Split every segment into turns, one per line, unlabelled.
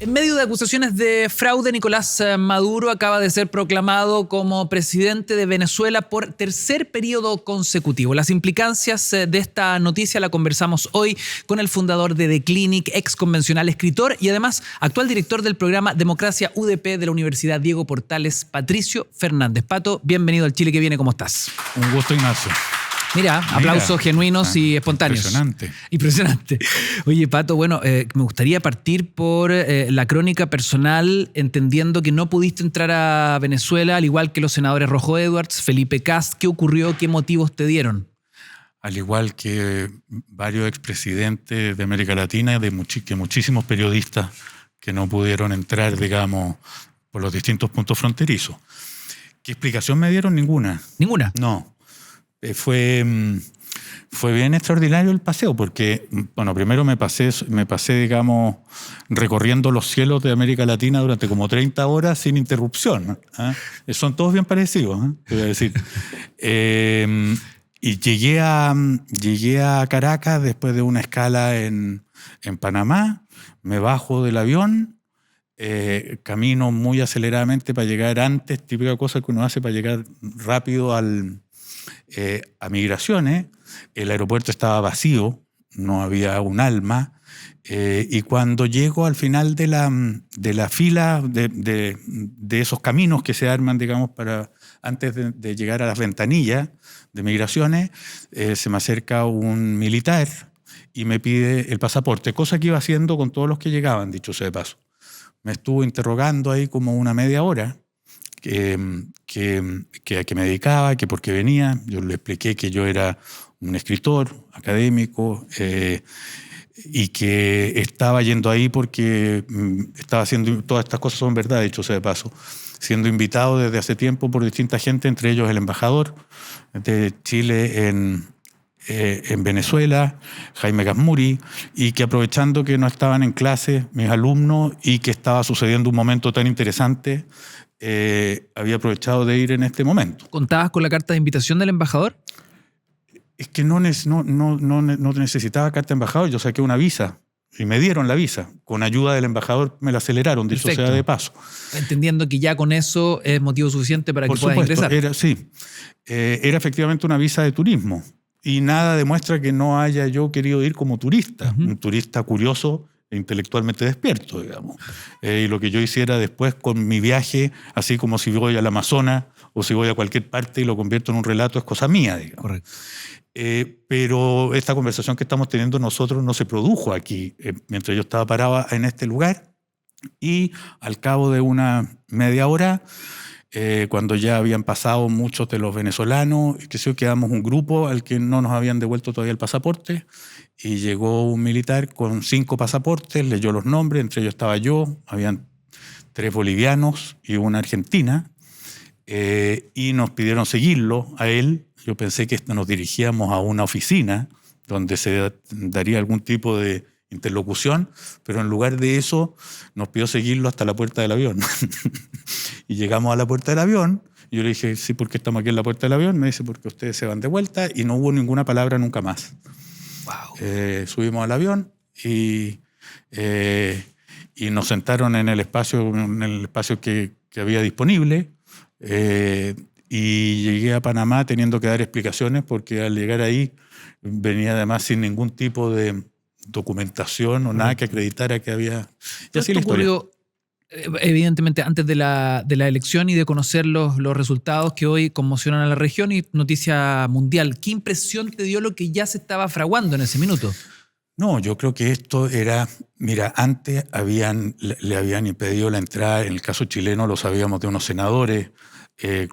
En medio de acusaciones de fraude, Nicolás Maduro acaba de ser proclamado como presidente de Venezuela por tercer periodo consecutivo. Las implicancias de esta noticia la conversamos hoy con el fundador de The Clinic, ex convencional escritor y además actual director del programa Democracia UDP de la Universidad Diego Portales, Patricio Fernández. Pato, bienvenido al Chile que viene, ¿cómo estás?
Un gusto, Ignacio.
Mira, aplausos genuinos y espontáneos. Impresionante. Oye, Pato, bueno, me gustaría partir por la crónica personal, entendiendo que no pudiste entrar a Venezuela, al igual que los senadores Rojo Edwards, Felipe Kast. ¿Qué ocurrió? ¿Qué motivos te dieron?
Al igual que varios expresidentes de América Latina, que muchísimos periodistas que no pudieron entrar, digamos, por los distintos puntos fronterizos. ¿Qué explicación me dieron? Ninguna.
¿Ninguna?
No. Fue bien extraordinario el paseo porque, bueno, primero me pasé, digamos, recorriendo los cielos de América Latina durante como 30 horas sin interrupción. Son todos bien parecidos, te voy a decir. Y llegué a Caracas después de una escala en Panamá, me bajo del avión, camino muy aceleradamente para llegar antes, típica cosa que uno hace para llegar rápido a migraciones. El aeropuerto estaba vacío, no había un alma, y cuando llego al final de la fila de esos caminos que se arman, digamos, antes de llegar a las ventanillas de migraciones, se me acerca un militar y me pide el pasaporte, cosa que iba haciendo con todos los que llegaban, dicho sea de paso. Me estuvo interrogando ahí como una media hora, a qué me dedicaba, que por qué venía. Yo le expliqué que yo era un escritor académico y que estaba yendo ahí porque estaba haciendo, todas estas cosas son verdad, dicho sea de paso, siendo invitado desde hace tiempo por distinta gente, entre ellos el embajador de Chile en Venezuela, Jaime Gazmuri, y que aprovechando que no estaban en clase mis alumnos y que estaba sucediendo un momento tan interesante, había aprovechado de ir en este momento.
¿Contabas con la carta de invitación del embajador?
Es que no necesitaba carta de embajador, yo saqué una visa y me dieron la visa. Con ayuda del embajador me la aceleraron, dicho sea de paso.
Entendiendo que ya con eso es motivo suficiente para que puedas ingresar.
Era efectivamente una visa de turismo y nada demuestra que no haya yo querido ir como turista, un turista curioso e intelectualmente despierto, digamos. Y lo que yo hiciera después con mi viaje, así como si voy al Amazonas o si voy a cualquier parte y lo convierto en un relato, es cosa mía, digamos.
Correcto.
Pero esta conversación que estamos teniendo nosotros no se produjo aquí, mientras yo estaba parado en este lugar, y al cabo de una media hora, cuando ya habían pasado muchos de los venezolanos, quedamos un grupo al que no nos habían devuelto todavía el pasaporte, y llegó un militar con 5 pasaportes, leyó los nombres, entre ellos estaba yo, habían 3 bolivianos y una argentina, y nos pidieron seguirlo a él. Yo pensé que nos dirigíamos a una oficina donde se daría algún tipo de interlocución, pero en lugar de eso nos pidió seguirlo hasta la puerta del avión. Y llegamos a la puerta del avión, y yo le dije, sí, ¿por qué estamos aquí en la puerta del avión? Me dice, porque ustedes se van de vuelta, y no hubo ninguna palabra nunca más.
Wow.
Subimos al avión y nos sentaron en el espacio que había disponible, y llegué a Panamá teniendo que dar explicaciones porque al llegar ahí venía además sin ningún tipo de documentación o nada que acreditara que había... Y así la historia.
Ocurrió, evidentemente, antes de la elección y de conocer los resultados que hoy conmocionan a la región y noticia mundial. ¿Qué impresión te dio lo que ya se estaba fraguando en ese minuto?
No, yo creo que esto era... Mira, antes le habían impedido la entrada, en el caso chileno lo sabíamos, de unos senadores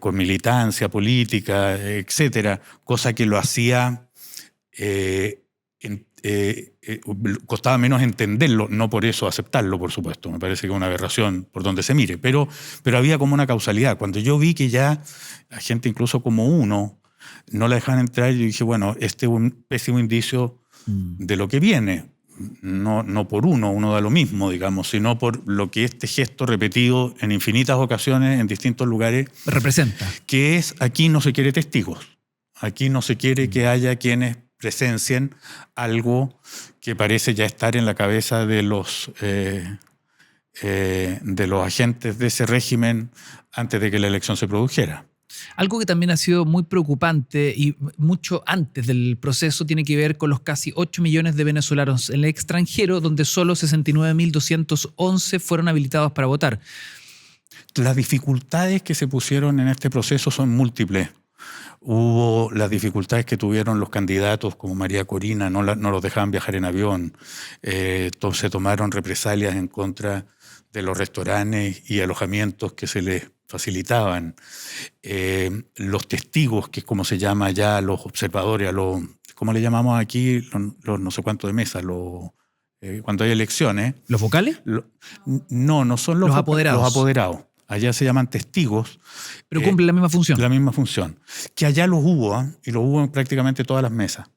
con militancia política, etcétera, cosa que lo hacía... costaba menos entenderlo, no por eso aceptarlo, por supuesto. Me parece que es una aberración por donde se mire, pero había como una causalidad. Cuando yo vi que ya la gente, incluso como uno, no la dejaban entrar, yo dije, bueno, este es un pésimo indicio de lo que viene. No por uno da lo mismo, digamos, sino por lo que este gesto repetido en infinitas ocasiones en distintos lugares
representa.
Que es, aquí no se quiere testigos, aquí no se quiere que haya quienes presencien algo que parece ya estar en la cabeza de los de los agentes de ese régimen antes de que la elección se produjera.
Algo que también ha sido muy preocupante y mucho antes del proceso tiene que ver con los casi 8 millones de venezolanos en el extranjero, donde solo 69.211 fueron habilitados para votar.
Las dificultades que se pusieron en este proceso son múltiples. Hubo las dificultades que tuvieron los candidatos como María Corina, no los dejaban viajar en avión, se tomaron represalias en contra de los restaurantes y alojamientos que se les facilitaban. Los testigos, que es como se llama ya, los observadores, ¿cómo le llamamos aquí? Los no sé cuánto de mesa, cuando hay elecciones.
¿Los vocales?
No son los
apoderados.
Los apoderados. Allá se llaman testigos.
Pero cumplen la misma función.
La misma función. Que allá los hubo, y los hubo en prácticamente todas las mesas.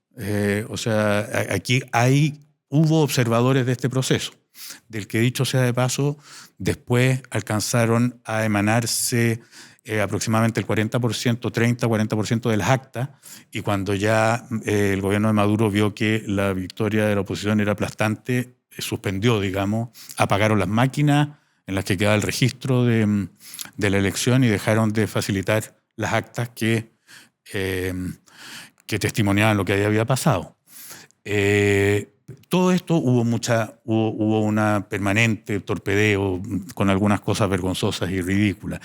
O sea, aquí hubo observadores de este proceso, del que, dicho sea de paso, después alcanzaron a emanarse aproximadamente el 40%, 30-40% de las actas, y cuando ya el gobierno de Maduro vio que la victoria de la oposición era aplastante, suspendió, digamos, apagaron las máquinas en las que quedaba el registro de la elección y dejaron de facilitar las actas que testimoniaban lo que había pasado. Todo esto hubo una permanente torpedeo con algunas cosas vergonzosas y ridículas.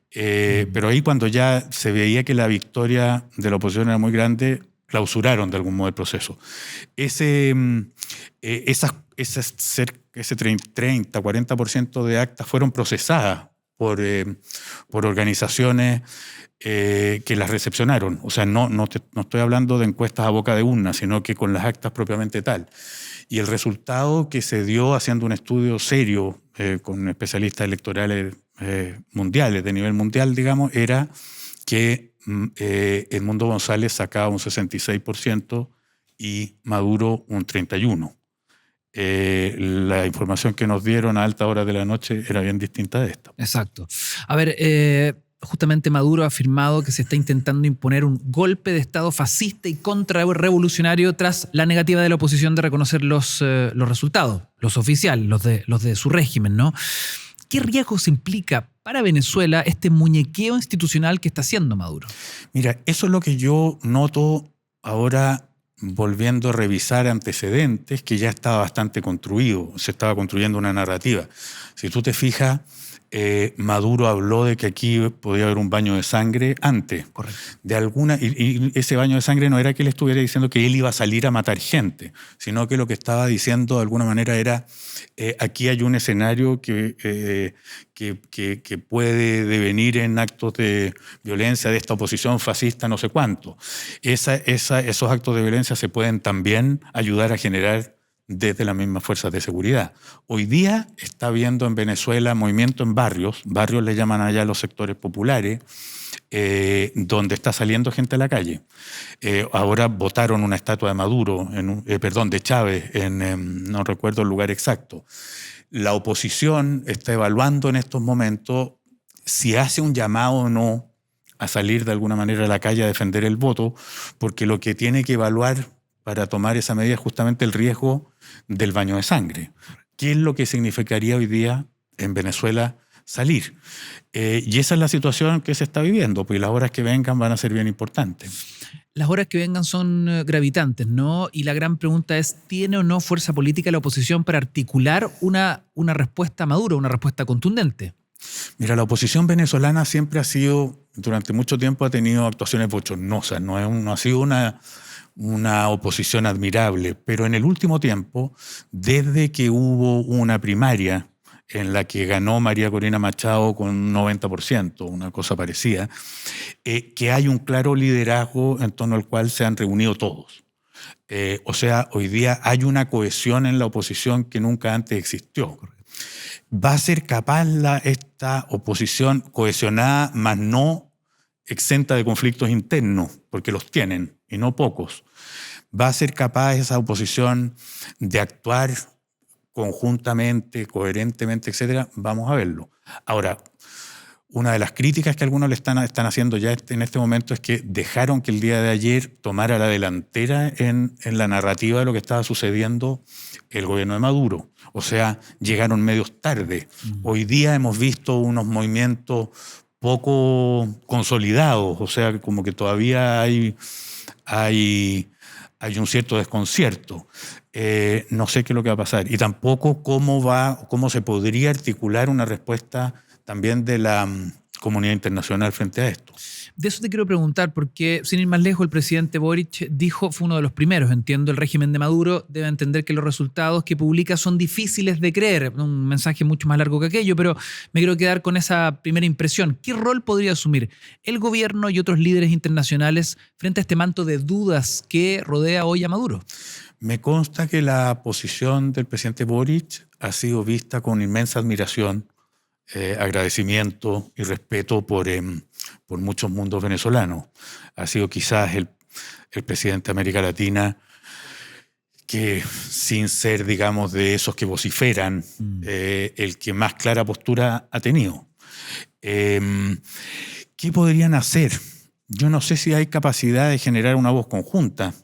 Pero ahí, cuando ya se veía que la victoria de la oposición era muy grande, clausuraron de algún modo el proceso. Ese 30-40% de actas fueron procesadas por organizaciones que las recepcionaron. O sea, no estoy hablando de encuestas a boca de urna, sino que con las actas propiamente tal. Y el resultado que se dio haciendo un estudio serio con especialistas electorales mundiales, de nivel mundial, digamos, era que Edmundo González sacaba un 66% y Maduro un 31%. La información que nos dieron a alta hora de la noche era bien distinta de esta.
Exacto. A ver, justamente Maduro ha afirmado que se está intentando imponer un golpe de Estado fascista y contrarrevolucionario tras la negativa de la oposición de reconocer los resultados, los oficiales, los de su régimen, ¿no? ¿Qué riesgos implica para Venezuela este muñequeo institucional que está haciendo Maduro?
Mira, eso es lo que yo noto ahora, volviendo a revisar antecedentes, que ya estaba bastante construido, se estaba construyendo una narrativa. Si tú te fijas, Maduro habló de que aquí podía haber un baño de sangre antes.
Correcto.
Y ese baño de sangre no era que él estuviera diciendo que él iba a salir a matar gente, sino que lo que estaba diciendo de alguna manera era aquí hay un escenario que puede devenir en actos de violencia de esta oposición fascista no sé cuánto. Esos actos de violencia se pueden también ayudar a generar desde las mismas fuerzas de seguridad. Hoy día está habiendo en Venezuela movimiento en barrios le llaman allá a los sectores populares, donde está saliendo gente a la calle. Ahora botaron una estatua de Maduro, de Chávez, no recuerdo el lugar exacto. La oposición está evaluando en estos momentos si hace un llamado o no a salir de alguna manera a la calle a defender el voto, porque lo que tiene que evaluar para tomar esa medida es justamente el riesgo del baño de sangre. ¿Qué es lo que significaría hoy día en Venezuela salir? Y esa es la situación que se está viviendo, pues las horas que vengan van a ser bien importantes.
Las horas que vengan son gravitantes, ¿no? Y la gran pregunta es, ¿tiene o no fuerza política la oposición para articular una respuesta a Maduro, una respuesta contundente?
Mira, la oposición venezolana siempre ha sido, durante mucho tiempo ha tenido actuaciones bochornosas, no ha sido una oposición admirable, pero en el último tiempo, desde que hubo una primaria en la que ganó María Corina Machado con un 90%, una cosa parecida, que hay un claro liderazgo en torno al cual se han reunido todos. O sea, hoy día hay una cohesión en la oposición que nunca antes existió. ¿Va a ser capaz esta oposición cohesionada, más no exenta de conflictos internos, porque los tienen, y no pocos? ¿Va a ser capaz esa oposición de actuar conjuntamente, coherentemente, etcétera? Vamos a verlo. Ahora, una de las críticas que algunos le están haciendo ya en este momento es que dejaron que el día de ayer tomara la delantera en la narrativa de lo que estaba sucediendo el gobierno de Maduro. O sea, llegaron medios tarde. Hoy día hemos visto unos movimientos poco consolidados, o sea, como que todavía hay un cierto desconcierto. No sé qué es lo que va a pasar y tampoco cómo se podría articular una respuesta también de la comunidad internacional frente a esto.
De eso te quiero preguntar, porque sin ir más lejos, el presidente Boric dijo, fue uno de los primeros, entiendo, el régimen de Maduro debe entender que los resultados que publica son difíciles de creer. Un mensaje mucho más largo que aquello, pero me quiero quedar con esa primera impresión. ¿Qué rol podría asumir el gobierno y otros líderes internacionales frente a este manto de dudas que rodea hoy a Maduro?
Me consta que la posición del presidente Boric ha sido vista con inmensa admiración, agradecimiento y respeto por muchos mundos venezolanos. Ha sido quizás el presidente de América Latina que, sin ser, digamos, de esos que vociferan, el que más clara postura ha tenido. ¿Qué podrían hacer? Yo no sé si hay capacidad de generar una voz conjunta.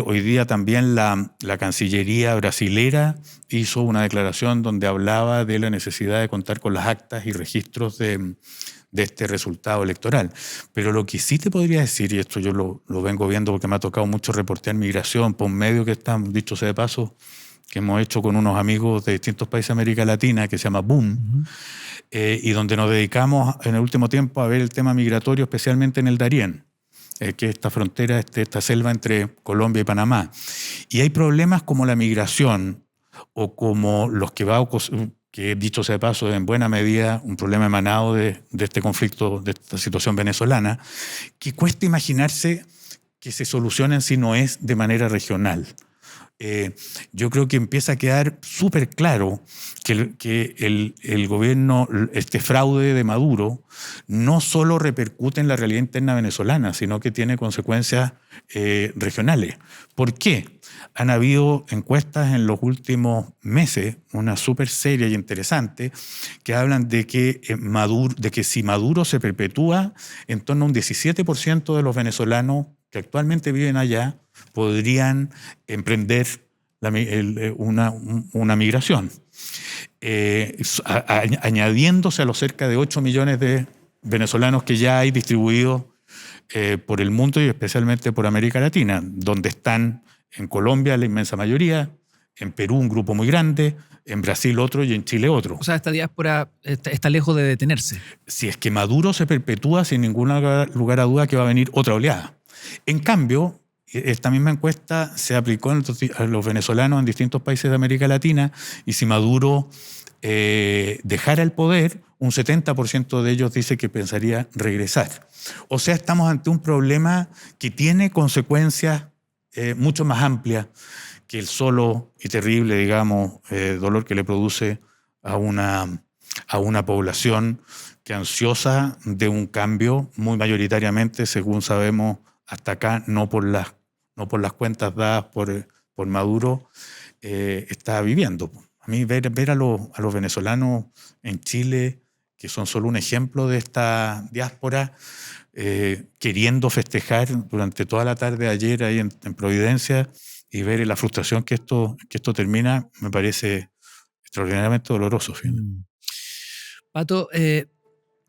Hoy día también la Cancillería brasilera hizo una declaración donde hablaba de la necesidad de contar con las actas y registros de este resultado electoral. Pero lo que sí te podría decir, y esto yo lo vengo viendo porque me ha tocado mucho reportear migración por un medio que está, dicho sea de paso, que hemos hecho con unos amigos de distintos países de América Latina, que se llama Boom, y donde nos dedicamos en el último tiempo a ver el tema migratorio, especialmente en el Darién, que es esta frontera, esta selva entre Colombia y Panamá. Y hay problemas como la migración o como los que dicho sea de paso, en buena medida un problema emanado de este conflicto, de esta situación venezolana, que cuesta imaginarse que se solucionen si no es de manera regional. Yo creo que empieza a quedar súper claro que el gobierno, este fraude de Maduro, no solo repercute en la realidad interna venezolana, sino que tiene consecuencias regionales. ¿Por qué? Han habido encuestas en los últimos meses, una súper seria y interesante, que hablan de que si Maduro se perpetúa, en torno a un 17% de los venezolanos que actualmente viven allá podrían emprender una migración, añadiéndose a los cerca de 8 millones de venezolanos que ya hay distribuidos por el mundo y especialmente por América Latina, donde están en Colombia la inmensa mayoría, en Perú un grupo muy grande, en Brasil otro y en Chile otro.
O sea, esta diáspora está lejos de detenerse.
Si es que Maduro se perpetúa, sin ningún lugar a duda que va a venir otra oleada. En cambio, esta misma encuesta se aplicó a los venezolanos en distintos países de América Latina y si Maduro dejara el poder, un 70% de ellos dice que pensaría regresar. O sea, estamos ante un problema que tiene consecuencias mucho más amplias que el solo y terrible, digamos, dolor que le produce a una población que ansiosa de un cambio, muy mayoritariamente, según sabemos hasta acá, no por las cuentas dadas por Maduro, está viviendo. A mí ver a los venezolanos en Chile, que son solo un ejemplo de esta diáspora, queriendo festejar durante toda la tarde de ayer ahí en Providencia y ver la frustración que esto termina, me parece extraordinariamente doloroso.
Pato,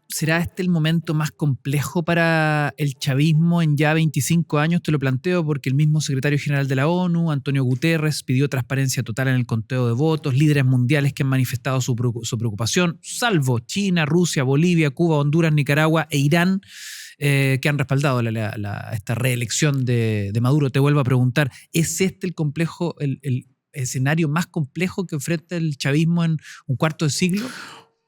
¿será este el momento más complejo para el chavismo en ya 25 años? Te lo planteo porque el mismo secretario general de la ONU, Antonio Guterres, pidió transparencia total en el conteo de votos, líderes mundiales que han manifestado su preocupación, salvo China, Rusia, Bolivia, Cuba, Honduras, Nicaragua e Irán, que han respaldado esta reelección de Maduro. Te vuelvo a preguntar, ¿es este el escenario más complejo que enfrenta el chavismo en un cuarto de siglo?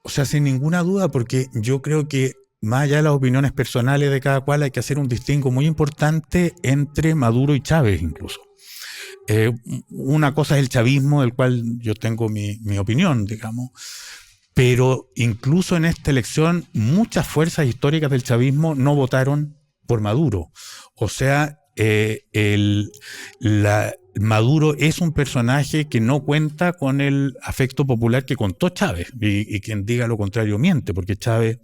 O sea, sin ninguna duda, porque yo creo que más allá de las opiniones personales de cada cual hay que hacer un distingo muy importante entre Maduro y Chávez incluso. Una cosa es el chavismo, del cual yo tengo mi opinión, digamos, pero incluso en esta elección muchas fuerzas históricas del chavismo no votaron por Maduro. O sea, Maduro es un personaje que no cuenta con el afecto popular que contó Chávez, y quien diga lo contrario miente, porque Chávez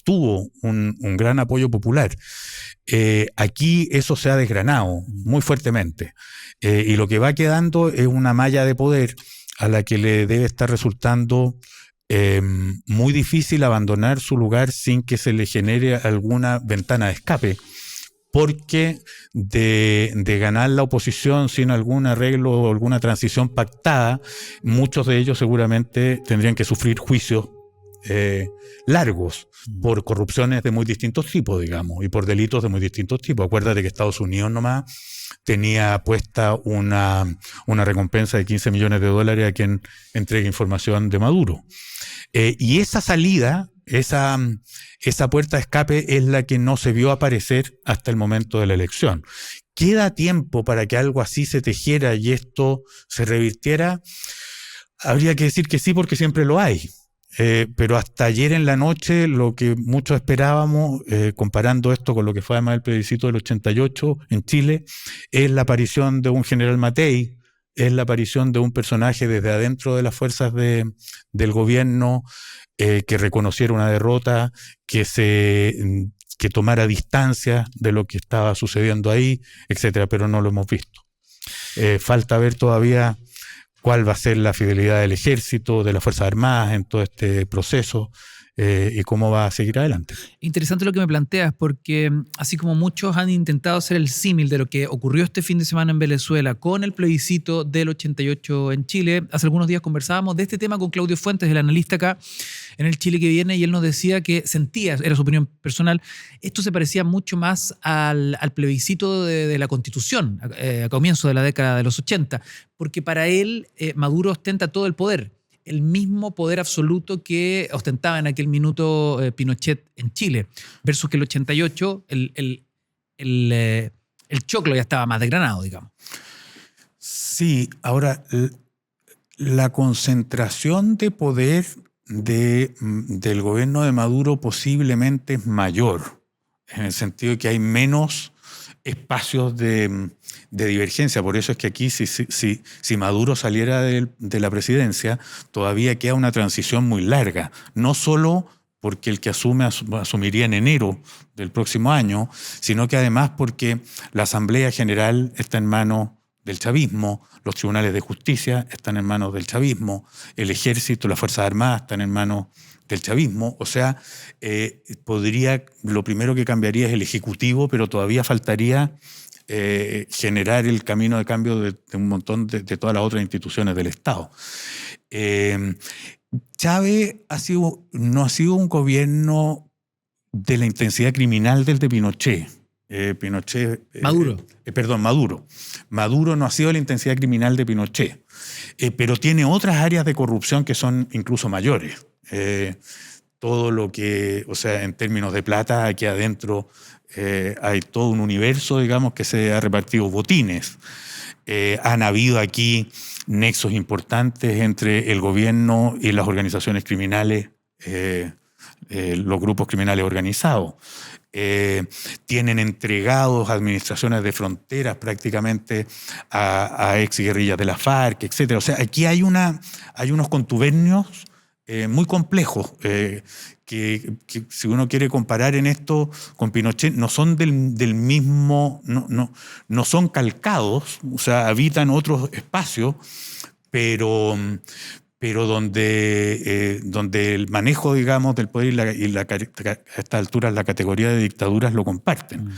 tuvo un gran apoyo popular. Aquí eso se ha desgranado muy fuertemente, y lo que va quedando es una malla de poder a la que le debe estar resultando muy difícil abandonar su lugar sin que se le genere alguna ventana de escape, porque de ganar la oposición sin algún arreglo o alguna transición pactada, muchos de ellos seguramente tendrían que sufrir juicios largos por corrupciones de muy distintos tipos, digamos, y por delitos de muy distintos tipos. Acuérdate que Estados Unidos nomás tenía puesta una recompensa de $15 millones a quien entregue información de Maduro. Y esa salida, esa puerta de escape es la que no se vio aparecer hasta el momento de la elección. ¿Queda tiempo para que algo así se tejiera y esto se revirtiera? Habría que decir que sí, porque siempre lo hay. Pero hasta ayer en la noche lo que muchos esperábamos, comparando esto con lo que fue además el plebiscito del 88 en Chile, es la aparición de un general Matei, es la aparición de un personaje desde adentro de las fuerzas del gobierno que reconociera una derrota, que tomara distancia de lo que estaba sucediendo ahí, etcétera, pero no lo hemos visto. Falta ver todavía cuál va a ser la fidelidad del ejército, de las Fuerzas Armadas en todo este proceso, y cómo va a seguir adelante.
Interesante lo que me planteas, porque así como muchos han intentado hacer el símil de lo que ocurrió este fin de semana en Venezuela con el plebiscito del 88 en Chile, hace algunos días conversábamos de este tema con Claudio Fuentes, el analista acá en el Chile que viene, y él nos decía que sentía, era su opinión personal, esto se parecía mucho más al plebiscito de la Constitución a comienzo de la década de los 80, porque para él Maduro ostenta todo el poder, el mismo poder absoluto que ostentaba en aquel minuto Pinochet en Chile, versus que el 88, el choclo ya estaba más desgranado, digamos.
Sí, ahora la concentración de poder del gobierno de Maduro posiblemente es mayor, en el sentido de que hay menos espacios de divergencia. Por eso es que aquí, si Maduro saliera de la presidencia, todavía queda una transición muy larga. No solo porque el que asumiría en enero del próximo año, sino que además porque la Asamblea General está en manos del chavismo, los tribunales de justicia están en manos del chavismo, el ejército, las Fuerzas Armadas están en manos del chavismo. O sea, lo primero que cambiaría es el Ejecutivo, pero todavía faltaría generar el camino de cambio de un montón de todas las otras instituciones del Estado. Chávez no ha sido un gobierno de la intensidad criminal del de Pinochet. Maduro. Maduro no ha sido la intensidad criminal de Pinochet, pero tiene otras áreas de corrupción que son incluso mayores. Todo lo que, o sea, en términos de plata, aquí adentro hay todo un universo, digamos, que se ha repartido botines. Han habido aquí nexos importantes entre el gobierno y las organizaciones criminales, los grupos criminales organizados. Tienen entregados administraciones de fronteras prácticamente a ex guerrillas de la FARC, etc. O sea, aquí hay unos contubernios muy complejos que si uno quiere comparar en esto con Pinochet, no son del mismo, no son calcados, o sea, habitan otros espacios, pero donde el manejo, digamos, del poder a esta altura la categoría de dictaduras lo comparten.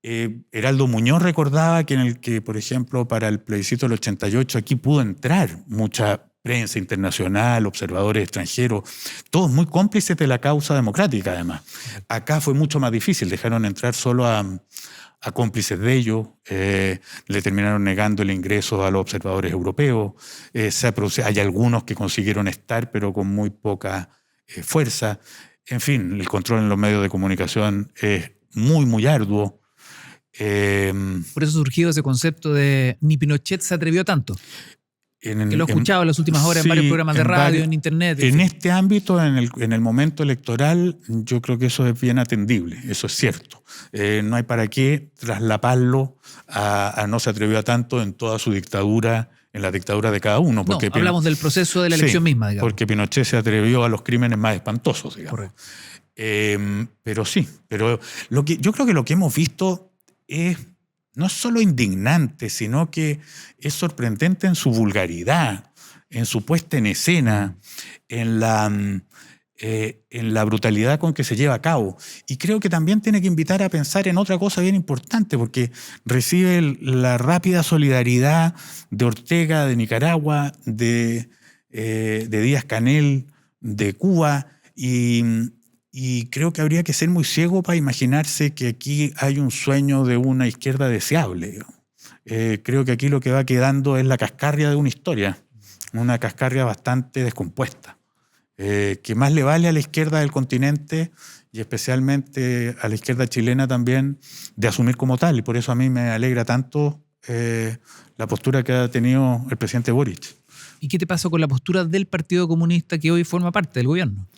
Heraldo Muñoz recordaba que, por ejemplo, para el plebiscito del 88 aquí pudo entrar mucha prensa internacional, observadores extranjeros, todos muy cómplices de la causa democrática, además. Acá fue mucho más difícil, dejaron entrar solo a cómplices de ellos, le terminaron negando el ingreso a los observadores europeos, hay algunos que consiguieron estar, pero con muy poca fuerza. En fin, el control en los medios de comunicación es muy, muy arduo.
Por eso surgió ese concepto de ni Pinochet se atrevió tanto. Que lo he escuchado en las últimas horas en varios programas de radio, en internet.
En este ámbito, en el momento electoral, yo creo que eso es bien atendible, eso es cierto. No hay para qué traslaparlo a no se atrevió a tanto en toda su dictadura, en la dictadura de cada uno.
Porque hablamos del proceso de la elección misma, digamos.
Porque Pinochet se atrevió a los crímenes más espantosos, digamos.
Correcto.
Pero sí, pero yo creo que lo que hemos visto es no es solo indignante, sino que es sorprendente en su vulgaridad, en su puesta en escena, en la brutalidad con que se lleva a cabo. Y creo que también tiene que invitar a pensar en otra cosa bien importante, porque recibe la rápida solidaridad de Ortega, de Nicaragua, de Díaz-Canel, de Cuba, y creo que habría que ser muy ciego para imaginarse que aquí hay un sueño de una izquierda deseable. Creo que aquí lo que va quedando es la cascarria de una historia, una cascarria bastante descompuesta, que más le vale a la izquierda del continente y especialmente a la izquierda chilena también de asumir como tal. Y por eso a mí me alegra tanto la postura que ha tenido el presidente Boric.
¿Y qué te pasa con la postura del Partido Comunista que hoy forma parte del gobierno?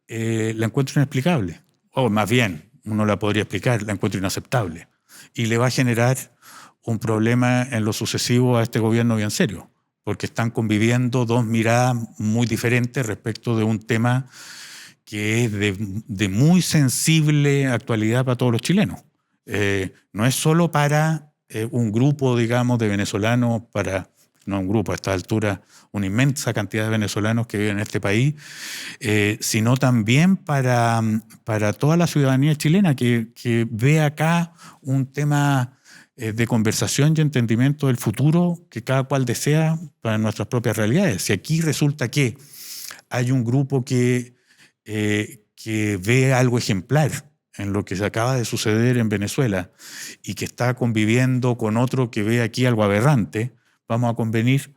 La encuentro inexplicable, o más bien, uno la podría explicar, la encuentro inaceptable. Y le va a generar un problema en lo sucesivo a este gobierno bien serio, porque están conviviendo dos miradas muy diferentes respecto de un tema que es de muy sensible actualidad para todos los chilenos. No es solo para un grupo, digamos, de venezolanos, no un grupo, a esta altura, una inmensa cantidad de venezolanos que viven en este país, sino también para toda la ciudadanía chilena que ve acá un tema de conversación y entendimiento del futuro que cada cual desea para nuestras propias realidades. Si aquí resulta que hay un grupo que ve algo ejemplar en lo que se acaba de suceder en Venezuela y que está conviviendo con otro que ve aquí algo aberrante, vamos a convenir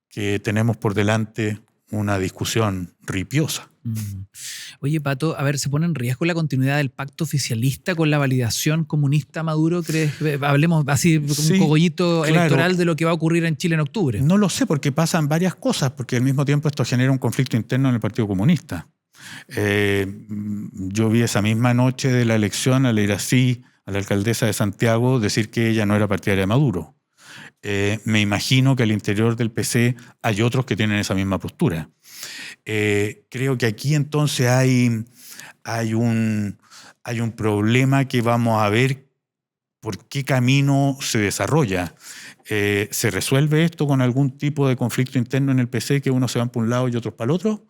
que tenemos por delante una discusión ripiosa.
Oye, Pato, a ver, ¿se pone en riesgo la continuidad del pacto oficialista con la validación comunista Maduro? ¿Crees? Hablemos así, un cogollito electoral de lo que va a ocurrir en Chile en octubre.
No lo sé, porque pasan varias cosas, porque al mismo tiempo esto genera un conflicto interno en el Partido Comunista. Yo vi esa misma noche de la elección a la Irací, a la alcaldesa de Santiago, decir que ella no era partidaria de Maduro. Me imagino que al interior del PC hay otros que tienen esa misma postura. Creo que aquí entonces hay un problema que vamos a ver por qué camino se desarrolla. ¿Se resuelve esto con algún tipo de conflicto interno en el PC, que unos se van para un lado y otros para el otro?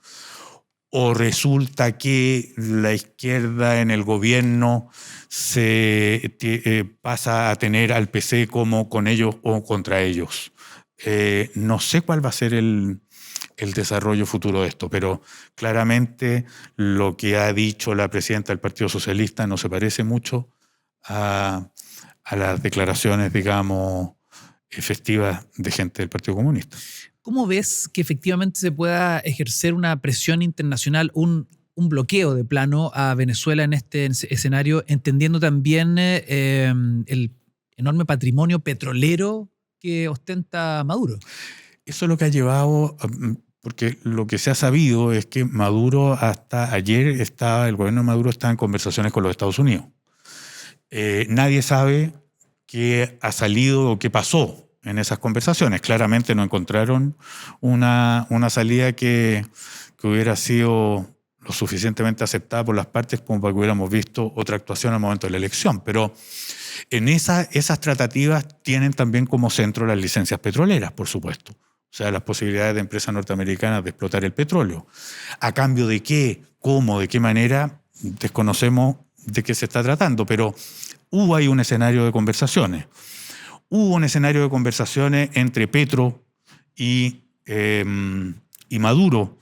¿O resulta que la izquierda en el gobierno pasa a tener al PC como con ellos o contra ellos? No sé cuál va a ser el desarrollo futuro de esto, pero claramente lo que ha dicho la presidenta del Partido Socialista no se parece mucho a las declaraciones, digamos, efectivas de gente del Partido Comunista.
¿Cómo ves que efectivamente se pueda ejercer una presión internacional, un bloqueo de plano a Venezuela en este escenario, entendiendo también el enorme patrimonio petrolero que ostenta Maduro?
Eso es lo que ha llevado, porque lo que se ha sabido es que Maduro hasta ayer el gobierno de Maduro está en conversaciones con los Estados Unidos. Nadie sabe qué ha salido o qué pasó en esas conversaciones. Claramente no encontraron una salida que hubiera sido lo suficientemente aceptada por las partes como para que hubiéramos visto otra actuación al momento de la elección. Pero en esas tratativas tienen también como centro las licencias petroleras, por supuesto. O sea, las posibilidades de empresas norteamericanas de explotar el petróleo. ¿A cambio de qué? ¿Cómo? ¿De qué manera? Desconocemos de qué se está tratando, pero hubo ahí un escenario de conversaciones. Hubo un escenario de conversaciones entre Petro y Maduro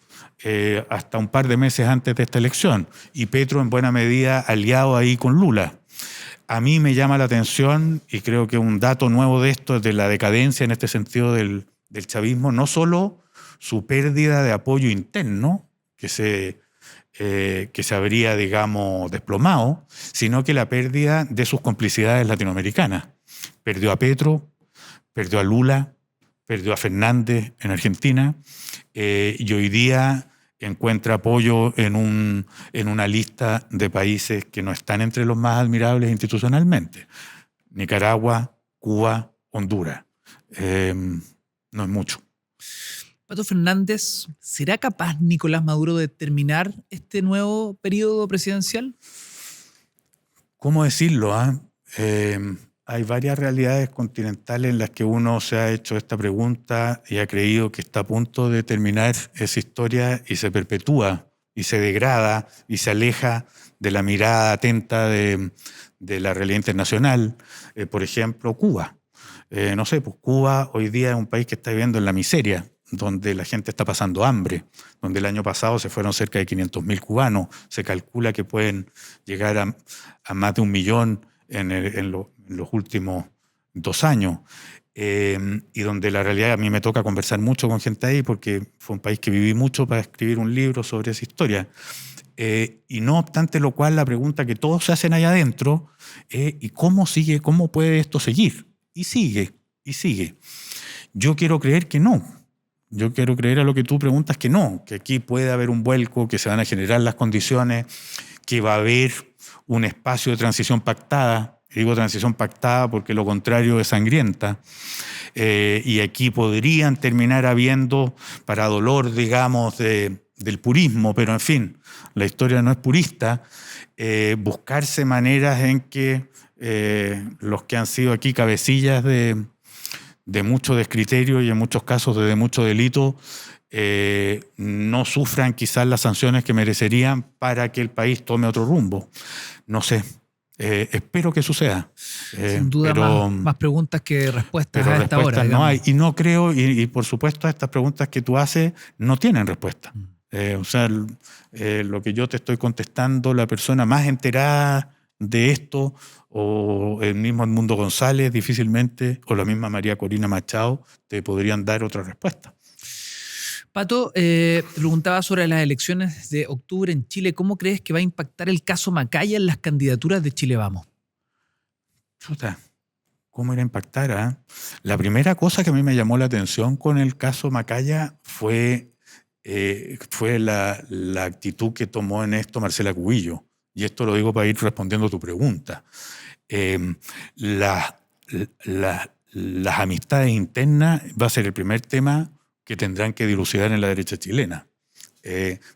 hasta un par de meses antes de esta elección. Y Petro en buena medida aliado ahí con Lula. A mí me llama la atención, y creo que un dato nuevo de esto es de la decadencia en este sentido del chavismo, no solo su pérdida de apoyo interno, que se habría, digamos, desplomado, sino que la pérdida de sus complicidades latinoamericanas. Perdió a Petro, perdió a Lula, perdió a Fernández en Argentina, y hoy día encuentra apoyo en una lista de países que no están entre los más admirables institucionalmente. Nicaragua, Cuba, Honduras. No es mucho.
Pato Fernández, ¿será capaz Nicolás Maduro de terminar este nuevo periodo presidencial?
¿Cómo decirlo? Hay varias realidades continentales en las que uno se ha hecho esta pregunta y ha creído que está a punto de terminar esa historia y se perpetúa y se degrada y se aleja de la mirada atenta de la realidad internacional. Por ejemplo, Cuba. No sé, pues Cuba hoy día es un país que está viviendo en la miseria, donde la gente está pasando hambre, donde el año pasado se fueron cerca de 500.000 cubanos. Se calcula que pueden llegar a más de 1 millón en los últimos 2 años. Y donde la realidad, a mí me toca conversar mucho con gente ahí porque fue un país que viví mucho para escribir un libro sobre esa historia. Y no obstante lo cual, la pregunta que todos se hacen allá adentro es ¿y cómo sigue, cómo puede esto seguir? Y sigue, y sigue. Yo quiero creer que no. Yo quiero creer a lo que tú preguntas que no, que aquí puede haber un vuelco, que se van a generar las condiciones, que va a haber un espacio de transición pactada. Digo transición pactada porque lo contrario es sangrienta. Y aquí podrían terminar habiendo, para dolor, digamos, del purismo, pero en fin, la historia no es purista, buscarse maneras en que los que han sido aquí cabecillas de mucho descriterio y en muchos casos de mucho delito no sufran quizás las sanciones que merecerían para que el país tome otro rumbo. No sé. Espero que suceda.
Sin duda, más preguntas que respuestas
pero
a esta hora.
No hay. Y no creo, y por supuesto estas preguntas que tú haces no tienen respuesta. O sea, lo que yo te estoy contestando, la persona más enterada de esto, o el mismo Edmundo González difícilmente, o la misma María Corina Machado, te podrían dar otra respuesta.
Pato, te preguntaba sobre las elecciones de octubre en Chile. ¿Cómo crees que va a impactar el caso Macaya en las candidaturas de Chile Vamos?
Chuta, ¿cómo irá a impactar? La primera cosa que a mí me llamó la atención con el caso Macaya fue la actitud que tomó en esto Marcela Cubillo. Y esto lo digo para ir respondiendo a tu pregunta. Las amistades internas va a ser el primer tema que tendrán que dilucidar en la derecha chilena.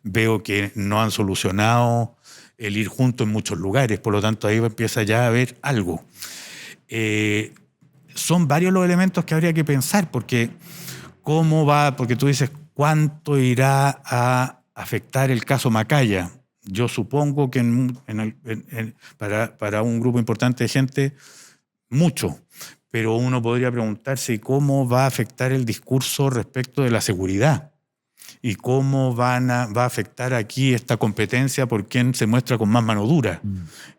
Veo que no han solucionado el ir juntos en muchos lugares, por lo tanto ahí empieza ya a haber algo. Son varios los elementos que habría que pensar, porque porque tú dices, ¿cuánto irá a afectar el caso Macaya? Yo supongo que para un grupo importante de gente, mucho. Pero uno podría preguntarse cómo va a afectar el discurso respecto de la seguridad y cómo va a afectar aquí esta competencia por quién se muestra con más mano dura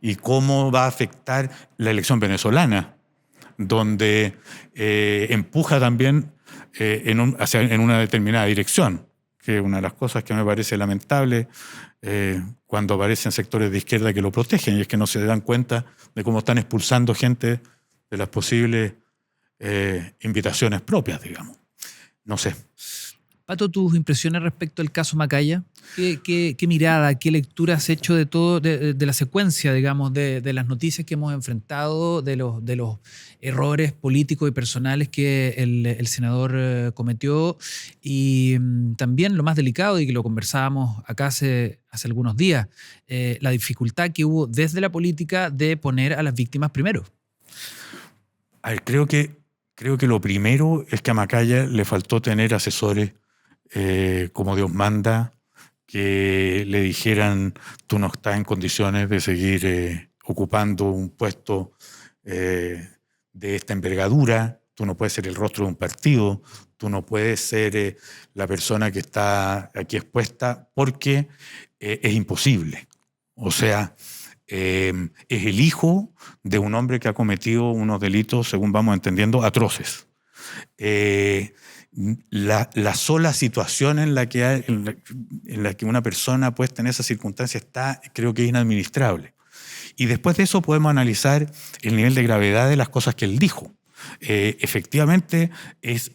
y cómo va a afectar la elección venezolana, donde empuja también en una determinada dirección, que es una de las cosas que me parece lamentable cuando aparecen sectores de izquierda que lo protegen, y es que no se dan cuenta de cómo están expulsando gente de las posibles invitaciones propias, digamos. No sé.
Pato, tus impresiones respecto al caso Macaya. ¿Qué mirada, qué lectura has hecho de todo, de la secuencia, digamos, de las noticias que hemos enfrentado, de los errores políticos y personales que el senador cometió, y también lo más delicado, y que lo conversábamos acá hace algunos días, la dificultad que hubo desde la política de poner a las víctimas primero?
A ver, creo que lo primero es que a Macaya le faltó tener asesores como Dios manda, que le dijeran tú no estás en condiciones de seguir ocupando un puesto de esta envergadura, tú no puedes ser el rostro de un partido, tú no puedes ser la persona que está aquí expuesta, porque es imposible. O sea, es el hijo de un hombre que ha cometido unos delitos, según vamos entendiendo, atroces. La sola situación en la que una persona puesta en esa circunstancia creo que es inadministrable. Y después de eso podemos analizar el nivel de gravedad de las cosas que él dijo. Efectivamente, es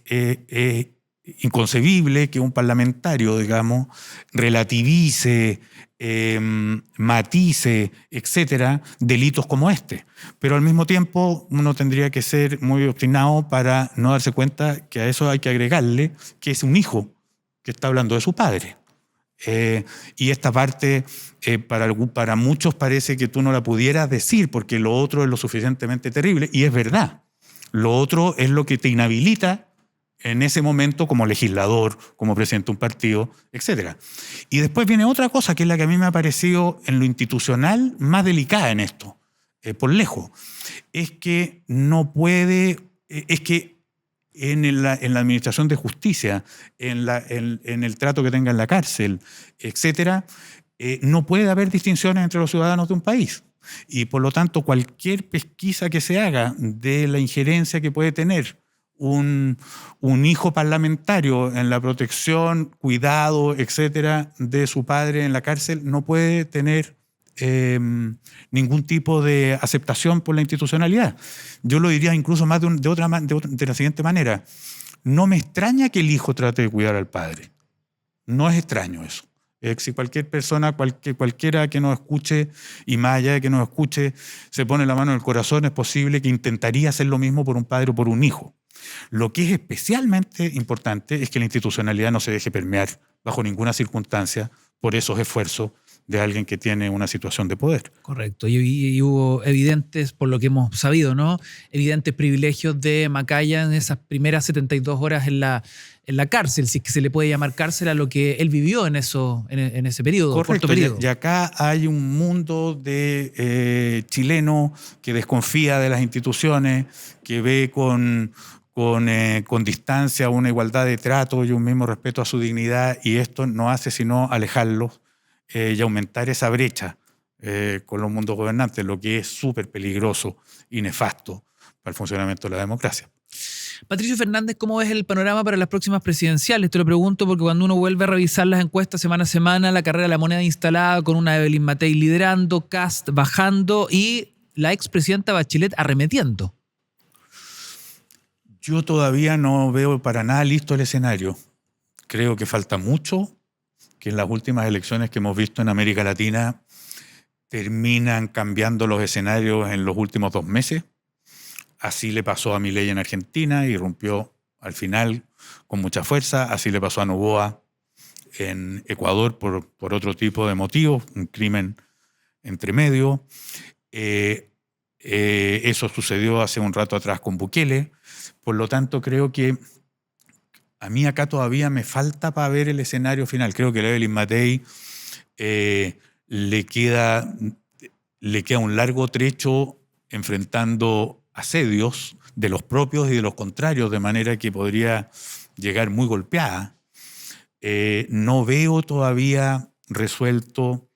inconcebible que un parlamentario, digamos, relativice, matice, etcétera, delitos como este. Pero al mismo tiempo uno tendría que ser muy obstinado para no darse cuenta que a eso hay que agregarle que es un hijo que está hablando de su padre. Y esta parte para muchos parece que tú no la pudieras decir porque lo otro es lo suficientemente terrible, y es verdad. Lo otro es lo que te inhabilita en ese momento como legislador, como presidente de un partido, etc. Y después viene otra cosa que es la que a mí me ha parecido en lo institucional más delicada en esto, por lejos. Es que no puede, es que en la administración de justicia, en el trato que tenga en la cárcel, etc., no puede haber distinciones entre los ciudadanos de un país. Y por lo tanto, cualquier pesquisa que se haga de la injerencia que puede tener un hijo parlamentario en la protección, cuidado, etcétera, de su padre en la cárcel, no puede tener ningún tipo de aceptación por la institucionalidad. Yo lo diría incluso más de la siguiente manera. No me extraña que el hijo trate de cuidar al padre. No es extraño eso. Si cualquier persona, cualquiera que nos escuche, y más allá de que nos escuche, se pone la mano en el corazón, es posible que intentaría hacer lo mismo por un padre o por un hijo. Lo que es especialmente importante es que la institucionalidad no se deje permear bajo ninguna circunstancia por esos esfuerzos de alguien que tiene una situación de poder.
Correcto. Y hubo evidentes, por lo que hemos sabido, ¿no? Evidentes privilegios de Macaya en esas primeras 72 horas en la cárcel, si es que se le puede llamar cárcel a lo que él vivió en ese periodo.
Correcto.
Corto periodo.
Y acá hay un mundo de chileno que desconfía de las instituciones, que ve con distancia una igualdad de trato y un mismo respeto a su dignidad, y esto no hace sino alejarlos y aumentar esa brecha con los mundos gobernantes, lo que es súper peligroso y nefasto para el funcionamiento de la democracia.
Patricio Fernández, ¿cómo ves el panorama para las próximas presidenciales? Te lo pregunto porque cuando uno vuelve a revisar las encuestas semana a semana, la carrera de la moneda instalada con una Evelyn Matei liderando, Kast bajando y la expresidenta Bachelet arremetiendo.
Yo todavía no veo para nada listo el escenario. Creo que falta mucho, que en las últimas elecciones que hemos visto en América Latina terminan cambiando los escenarios en los últimos 2 meses. Así le pasó a Milei en Argentina, irrumpió al final con mucha fuerza. Así le pasó a Noboa en Ecuador por otro tipo de motivos, un crimen entre medio. Eso sucedió hace un rato atrás con Bukele. Por lo tanto, creo que a mí acá todavía me falta para ver el escenario final. Creo que a Evelyn Matei le queda un largo trecho enfrentando asedios de los propios y de los contrarios, de manera que podría llegar muy golpeada. No veo todavía resuelto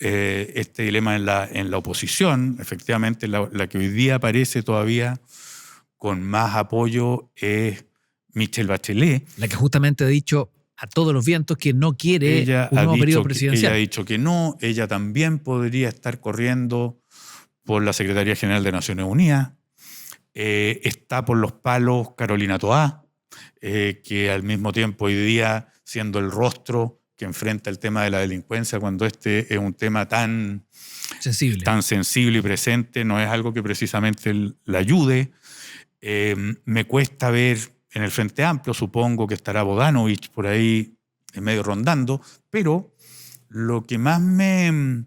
este dilema en la oposición. Efectivamente, la que hoy día aparece todavía con más apoyo es Michelle Bachelet.
La que justamente ha dicho a todos los vientos que no quiere un nuevo periodo presidencial.
Ella ha dicho que no. Ella también podría estar corriendo por la Secretaría General de Naciones Unidas. Está por los palos Carolina Toá, que al mismo tiempo hoy día, siendo el rostro que enfrenta el tema de la delincuencia, cuando este es un tema tan sensible y presente, no es algo que precisamente la ayude. Me cuesta ver en el Frente Amplio, supongo que estará Bodanovich por ahí en medio rondando, pero lo que más me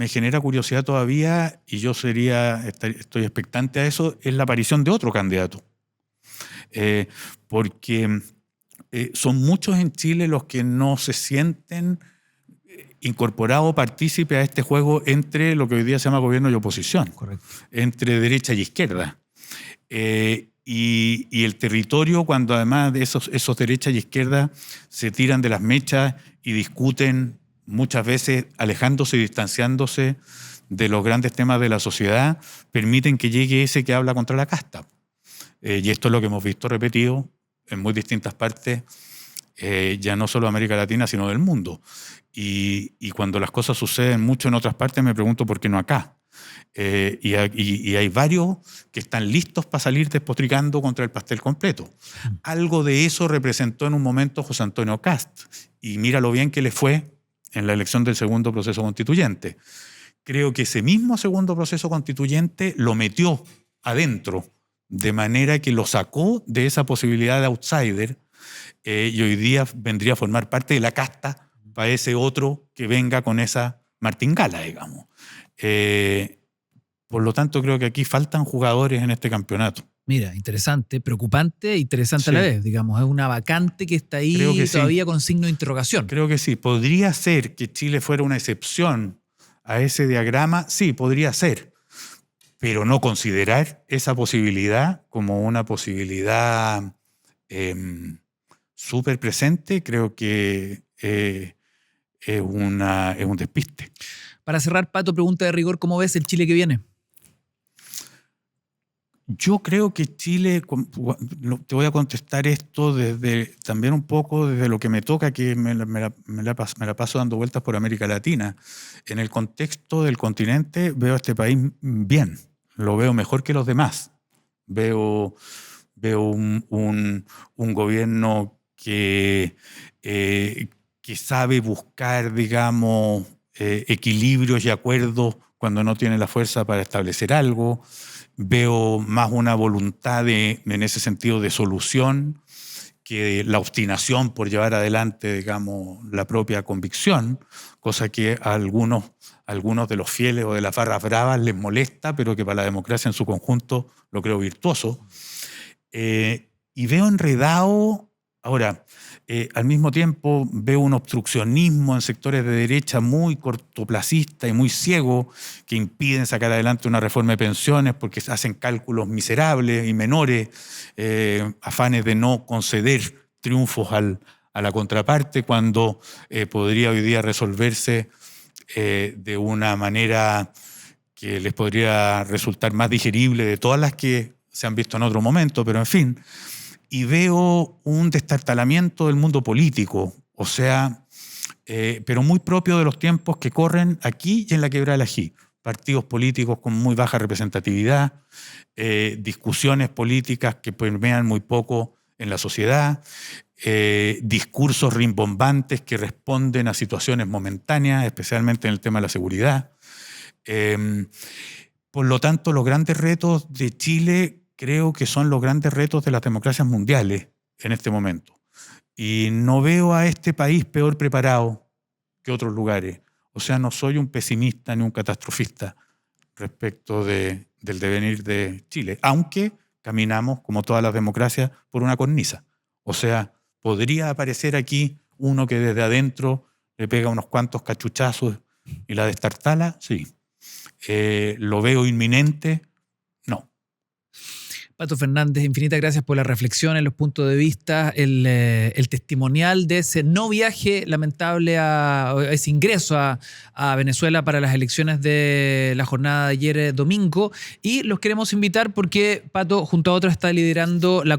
genera curiosidad todavía, y yo estoy expectante a eso, es la aparición de otro candidato. Porque son muchos en Chile los que no se sienten incorporados, partícipes a este juego entre lo que hoy día se llama gobierno y oposición.
Correcto.
Entre derecha y izquierda. Y el territorio, cuando además de esos derecha y izquierda se tiran de las mechas y discuten muchas veces alejándose y distanciándose de los grandes temas de la sociedad, permiten que llegue ese que habla contra la casta. Y esto es lo que hemos visto repetido en muy distintas partes, ya no solo de América Latina, sino del mundo. Y cuando las cosas suceden mucho en otras partes, me pregunto por qué no acá. Y hay varios que están listos para salir despotricando contra el pastel completo. Algo de eso representó en un momento José Antonio Kast. Y mira lo bien que le fue en la elección del segundo proceso constituyente. Creo que ese mismo segundo proceso constituyente lo metió adentro, de manera que lo sacó de esa posibilidad de outsider, y hoy día vendría a formar parte de la casta para ese otro que venga con esa martingala, digamos. Por lo tanto, creo que aquí faltan jugadores en este campeonato.
Mira, interesante, preocupante, interesante a la vez, digamos. Es una vacante que está ahí todavía con signo de interrogación.
Creo que sí. ¿Podría ser que Chile fuera una excepción a ese diagrama? Sí, podría ser. Pero no considerar esa posibilidad como una posibilidad súper presente, creo que es un despiste.
Para cerrar, Pato, pregunta de rigor, ¿cómo ves el Chile que viene?
Yo creo que Chile, te voy a contestar esto también un poco desde lo que me toca, que me la paso dando vueltas por América Latina. En el contexto del continente veo a este país bien, lo veo mejor que los demás. Veo un gobierno que sabe buscar, digamos, equilibrios y acuerdos cuando no tiene la fuerza para establecer algo. Veo más una voluntad en ese sentido de solución que la obstinación por llevar adelante, digamos, la propia convicción, cosa que a algunos de los fieles o de las barras bravas les molesta, pero que para la democracia en su conjunto lo creo virtuoso. Y veo enredado, ahora, al mismo tiempo veo un obstruccionismo en sectores de derecha muy cortoplacista y muy ciego que impiden sacar adelante una reforma de pensiones porque hacen cálculos miserables y menores, afanes de no conceder triunfos a la contraparte cuando podría hoy día resolverse de una manera que les podría resultar más digerible de todas las que se han visto en otro momento, pero en fin. Y veo un destartalamiento del mundo político, o sea, pero muy propio de los tiempos que corren aquí y en la Quebrada del Ají. Partidos políticos con muy baja representatividad, discusiones políticas que permean muy poco en la sociedad, discursos rimbombantes que responden a situaciones momentáneas, especialmente en el tema de la seguridad. Por lo tanto, los grandes retos de Chile creo que son los grandes retos de las democracias mundiales en este momento. Y no veo a este país peor preparado que otros lugares. O sea, no soy un pesimista ni un catastrofista respecto del devenir de Chile, aunque caminamos, como todas las democracias, por una cornisa. O sea, podría aparecer aquí uno que desde adentro le pega unos cuantos cachuchazos y la destartala, sí. ¿Lo veo inminente? No.
Pato Fernández, infinitas gracias por las reflexiones, los puntos de vista, el testimonial de ese no viaje lamentable, ese ingreso a Venezuela para las elecciones de la jornada de ayer domingo. Y los queremos invitar porque Pato, junto a otros, está liderando la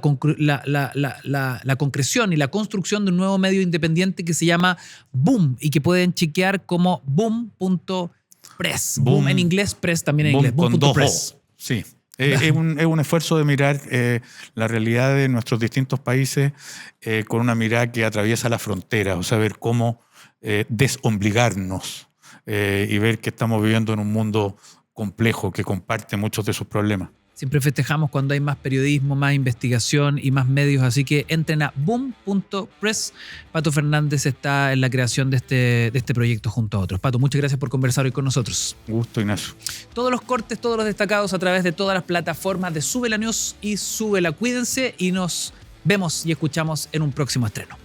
concreción y la construcción de un nuevo medio independiente que se llama Boom y que pueden chequear como boom.press. Boom en inglés, press también en inglés.
Boom.press. Sí. Es un esfuerzo de mirar la realidad de nuestros distintos países con una mirada que atraviesa las fronteras, o sea, ver cómo desobligarnos y ver que estamos viviendo en un mundo complejo que comparte muchos de sus problemas.
Siempre festejamos cuando hay más periodismo, más investigación y más medios, así que entren a boom.press. Pato Fernández está en la creación de este proyecto junto a otros. Pato, muchas gracias por conversar hoy con nosotros.
Gusto, Ignacio.
Todos los cortes, todos los destacados a través de todas las plataformas de Sube la News y Súbela. Cuídense y nos vemos y escuchamos en un próximo estreno.